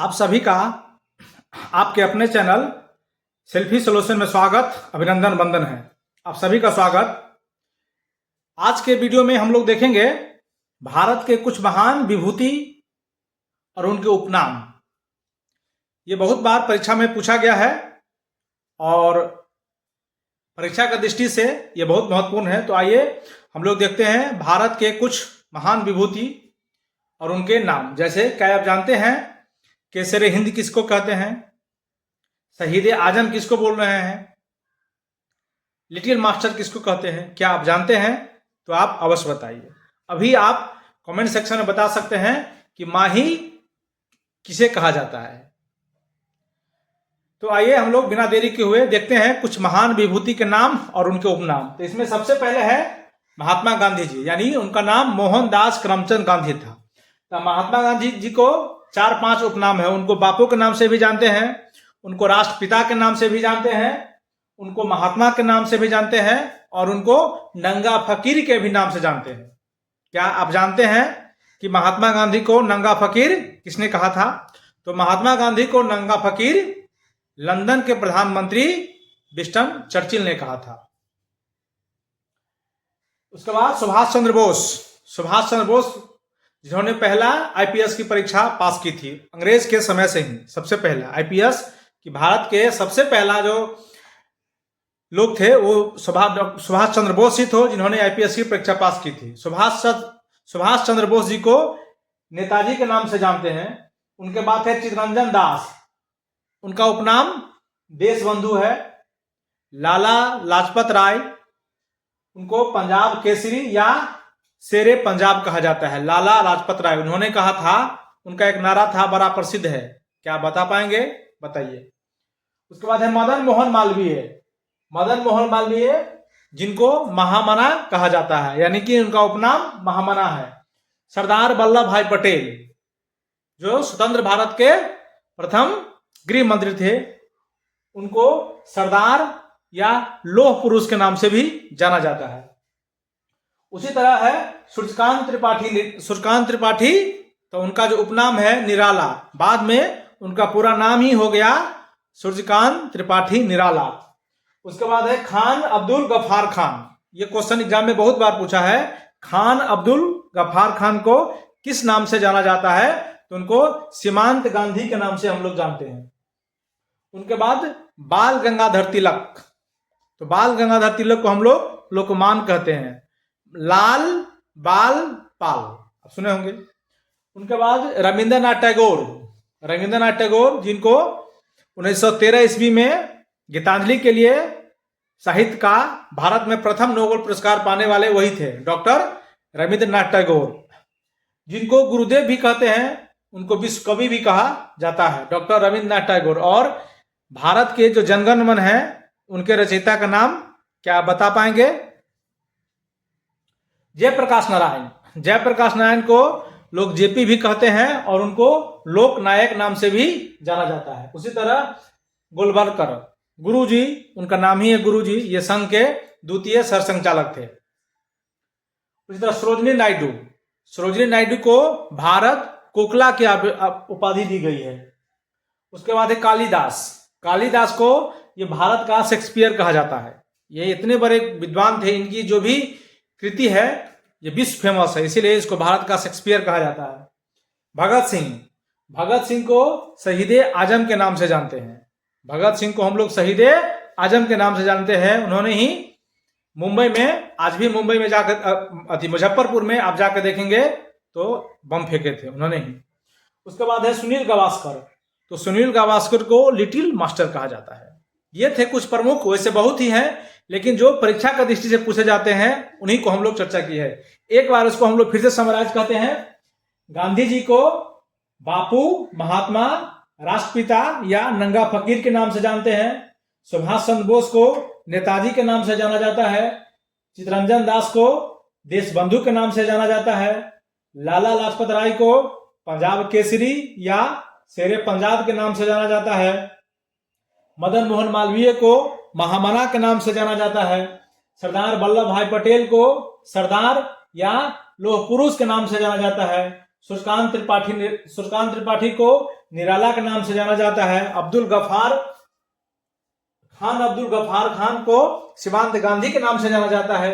आप सभी का आपके अपने चैनल सेल्फी सॉल्यूशन में स्वागत, अभिनंदन, वंदन है। आप सभी का स्वागत। आज के वीडियो में हम लोग देखेंगे भारत के कुछ महान विभूति और उनके उपनाम। ये बहुत बार परीक्षा में पूछा गया है और परीक्षा की दृष्टि से ये बहुत महत्वपूर्ण है। तो आइए हम लोग देखते हैं भारत के कुछ महान विभूति और उनके नाम। जैसे क्या आप जानते हैं केसरे हिंद किसको कहते हैं? शहीद आजम किसको बोल रहे हैं? लिटिल मास्टर किसको कहते हैं? क्या आप जानते हैं? तो आप अवश्य बताइए। अभी आप कमेंट सेक्शन में बता सकते हैं कि माही किसे कहा जाता है। तो आइए हम लोग बिना देरी के हुए देखते हैं कुछ महान विभूति के नाम और उनके उपनाम। तो इसमें सबसे पहले है महात्मा गांधी जी, यानी उनका नाम मोहनदास करमचंद गांधी था। तो महात्मा गांधी जी को 4-5 उपनाम है। उनको बापू के नाम से भी जानते हैं, उनको राष्ट्रपिता के नाम से भी जानते हैं, उनको महात्मा के नाम से भी जानते हैं और उनको नंगा फकीर के भी नाम से जानते हैं। क्या आप जानते हैं कि महात्मा गांधी को नंगा फकीर किसने कहा था? तो महात्मा गांधी को नंगा फकीर लंदन के प्रधानमंत्री विंस्टन चर्चिल ने कहा था। उसके बाद सुभाष चंद्र बोस जिन्होंने पहला आईपीएस की परीक्षा पास की थी अंग्रेज के समय से ही। सबसे पहला आईपीएस कि भारत के सबसे पहला जो लोग थे वो सुभाष चंद्र बोस ही थे जिन्होंने आईपीएस की परीक्षा पास की थी। सुभाष चंद्र बोस जी को नेताजी के नाम से जानते हैं। उनके बाद है चित्तरंजन दास, उनका उपनाम देशबंधु है। लाला लाजपत राय, उनको पंजाब केसरी या शेरे पंजाब कहा जाता है। लाला लाजपत राय, उन्होंने कहा था, उनका एक नारा था बड़ा प्रसिद्ध है, क्या बता पाएंगे? बताइए। उसके बाद है मदन मोहन मालवीय जिनको महामना कहा जाता है, यानी कि उनका उपनाम महामना है। सरदार वल्लभ भाई पटेल जो स्वतंत्र भारत के प्रथम गृह मंत्री थे, उनको सरदार या लौह पुरुष के नाम से भी जाना जाता है। उसी तरह है सूर्यकांत त्रिपाठी, तो उनका जो उपनाम है निराला, बाद में उनका पूरा नाम ही हो गया सूर्यकांत त्रिपाठी निराला। उसके बाद है खान अब्दुल गफ्फार खान। ये क्वेश्चन एग्जाम में बहुत बार पूछा है। खान अब्दुल गफ्फार खान को किस नाम से जाना जाता है? तो उनको सीमांत गांधी के नाम से हम लोग जानते हैं। उनके बाद बाल गंगाधर तिलक, तो बाल गंगाधर तिलक को हम लोग लोकमान कहते हैं। लाल बाल पाल, आप सुने होंगे। उनके बाद रविंद्रनाथ टैगोर जिनको 1913 ईस्वी में गीतांजलि के लिए साहित्य का भारत में प्रथम नोबेल पुरस्कार पाने वाले वही थे, डॉक्टर रविंद्रनाथ टैगोर, जिनको गुरुदेव भी कहते हैं, उनको विश्व कवि भी कहा जाता है, डॉक्टर रविंद्रनाथ टैगोर। और भारत के जो जनगण मन है उनके रचयिता का नाम क्या बता पाएंगे? जयप्रकाश नारायण को लोग जेपी भी कहते हैं और उनको लोक नायक नाम से भी जाना जाता है। उसी तरह गोलवलकर गुरुजी, उनका नाम ही है गुरुजी, ये संघ के द्वितीय सरसंघचालक थे। उसी तरह सरोजिनी नायडू को भारत कोकला की उपाधि दी गई है। उसके बाद है कालिदास को ये भारत का शेक्सपियर कहा जाता है। ये इतने बड़े विद्वान थे, इनकी जो भी कृति है ये विश्व फेमस है, इसीलिए इसको भारत का शेक्सपियर कहा जाता है। भगत सिंह को शहीद आजम के नाम से जानते हैं। भगत सिंह को हम लोग शहीद आजम के नाम से जानते हैं। उन्होंने ही मुंबई में, आज भी मुंबई में जाकर, मुजफ्फरपुर में आप जाकर देखेंगे तो बम फेंके थे उन्होंने ही। उसके बाद है सुनील गावस्कर, तो सुनील गावस्कर को लिटिल मास्टर कहा जाता है। ये थे कुछ प्रमुख, वैसे बहुत ही हैं, लेकिन जो परीक्षा की दृष्टि से पूछे जाते हैं उन्हीं को हम लोग चर्चा की है। एक बार इसको हम लोग फिर से समराइज करते हैं। गांधी जी को बापू, महात्मा, राष्ट्रपिता या नंगा फकीर के नाम से जानते हैं। सुभाष चंद्र बोस को नेताजी के नाम से जाना जाता है। चित्तरंजन दास को देशबंधु के नाम से जाना जाता है। लाला लाजपत राय को पंजाब केसरी या शेरे पंजाब के नाम से जाना जाता है। मदन मोहन मालवीय को महामना के नाम से जाना जाता है। सरदार वल्लभ भाई पटेल को सरदार या लौह पुरुष के नाम से जाना जाता है। सूर्यकांत त्रिपाठी को निराला के नाम से जाना जाता है। अब्दुल गफ्फार खान को सीमांत गांधी के नाम से जाना जाता है।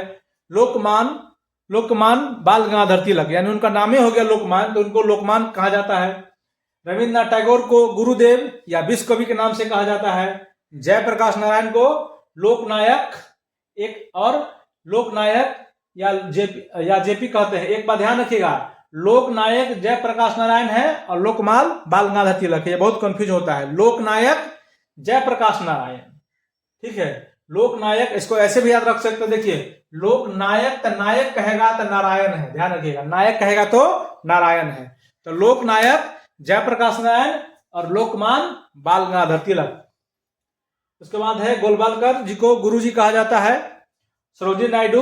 लोकमान बाल गंगाधर तिलक, यानी उनका नाम ही हो गया लोकमान, तो उनको लोकमान कहा जाता है। रविन्द्रनाथ टैगोर को गुरुदेव या विश्व कवि के नाम से कहा जाता है। जयप्रकाश नारायण को लोकनायक या जेपी कहते हैं। एक बात ध्यान रखिएगा, लोकनायक जयप्रकाश नारायण है और लोकमाल बाल गंगाधर तिलक है, ये बहुत कंफ्यूज होता है। लोकनायक जयप्रकाश नारायण, ठीक है। लोकनायक इसको ऐसे भी याद रख सकते हो, देखिए लोकनायक, तो नायक कहेगा तो नारायण है, ध्यान रखिएगा, नायक कहेगा तो नारायण है। तो लोकनायक जयप्रकाश नारायण और लोकमान बाल गंगाधर तिलक। उसके बाद है गोलवालकर जी को गुरु जी कहा जाता है। सरोजिनी नायडू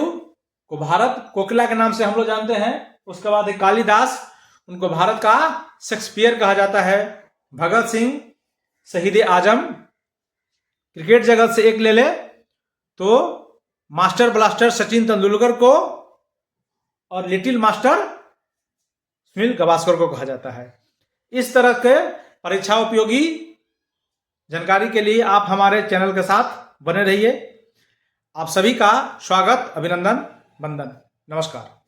को भारत कोकिला के नाम से हम लोग जानते हैं। उसके बाद है कालिदास, उनको भारत का शेक्सपियर कहा जाता है। भगत सिंह शहीद आजम। क्रिकेट जगत से एक ले ले तो मास्टर ब्लास्टर सचिन तेंदुलकर को और लिटिल मास्टर सुनील गावस्कर को कहा जाता है। इस तरह के परीक्षा उपयोगी जानकारी के लिए आप हमारे चैनल के साथ बने रहिए। आप सभी का स्वागत, अभिनंदन, वंदन, नमस्कार।